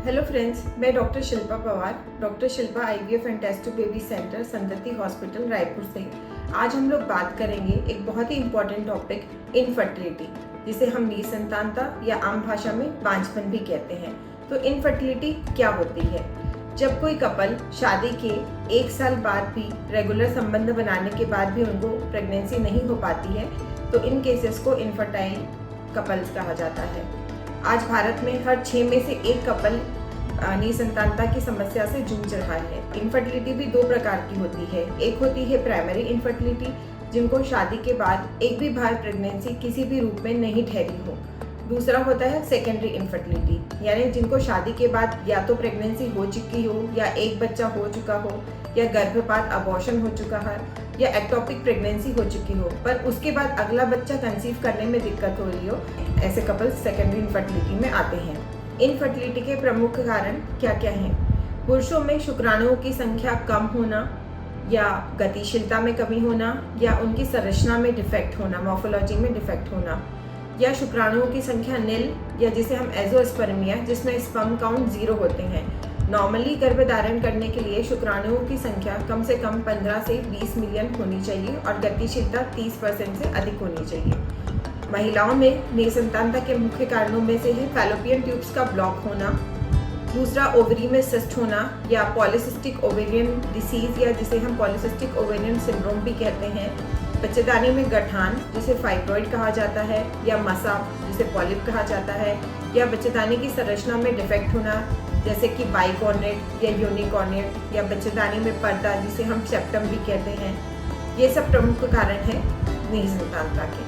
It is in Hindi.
हेलो फ्रेंड्स, मैं doctor Shilpa Pawar, doctor Shilpa IVF and test tube baby centre, Santati hospital, Raipur से। आज हम लोग बात करेंगे एक बहुत ही इम्पॉर्टेंट टॉपिक, इनफर्टिलिटी, जिसे हम निसंतानता या आम भाषा में बांझपन भी कहते हैं। तो इनफर्टिलिटी क्या होती है? जब कोई कपल शादी के 1 साल बाद भी रेगुलर संबंध बनाने के बाद भी उनको प्रेगनेंसी नहीं हो पाती है, तो इन केसेस को इनफर्टाइल कपल्स कहा जाता है। आज भारत में हर 6 में से 1 कपल निसंतानता की समस्या से जूझ रहा है। इनफर्टिलिटी भी 2 प्रकार की होती है। एक होती है प्राइमरी इनफर्टिलिटी, जिनको शादी के बाद एक भी बार प्रेगनेंसी किसी भी रूप में नहीं ठहरी हो। दूसरा होता है सेकेंडरी इनफर्टिलिटी, यानी जिनको शादी के बाद या तो प्रेगनेंसी हो चुकी हो, या एक बच्चा हो चुका हो, या गर्भपात अबॉर्शन हो चुका है, या एक्टोपिक प्रेगनेंसी हो चुकी हो, पर उसके बाद अगला बच्चा कंसीव करने में दिक्कत हो रही हो। ऐसे कपल सेकेंडरी इनफर्टिलिटी में आते हैं। इनफर्टिलिटी के प्रमुख कारण क्या क्या हैं? पुरुषों में शुक्राणुओं की संख्या कम होना, या गतिशीलता में कमी होना, या उनकी संरचना में डिफेक्ट होना, मॉर्फोलॉजी में डिफेक्ट होना, या शुक्राणुओं की संख्या नील, या जिसे हम एजोस्पर्मिया, जिसमें स्पर्म काउंट 0 होते हैं। नॉर्मली गर्भधारण करने के लिए शुक्राणुओं की संख्या कम से कम 15 से 20 मिलियन होनी चाहिए और गतिशीलता 30% से अधिक होनी चाहिए। महिलाओं में निसंतानता के मुख्य कारणों में से है फैलोपियन ट्यूब्स का ब्लॉक होना, दूसरा ओवरी में सिस्ट होना, या पॉलीसिस्टिक ओवेरियन डिसीज, या जिसे हम पॉलीसिस्टिक ओवेरियन सिंड्रोम भी कहते हैं, बच्चेदानी में गठान, जिसे फाइब्रॉइड कहा जाता है, या मसा, जिसे पॉलिप कहा जाता है, या बच्चेदानी की संरचना में डिफेक्ट होना, जैसे कि बाइकॉर्नेट या यूनिकॉर्नेट, या बच्चेदानी में पर्दा, जिसे हम सेप्टम भी कहते हैं। ये सब प्रमुख कारण हैं निसंतानता के।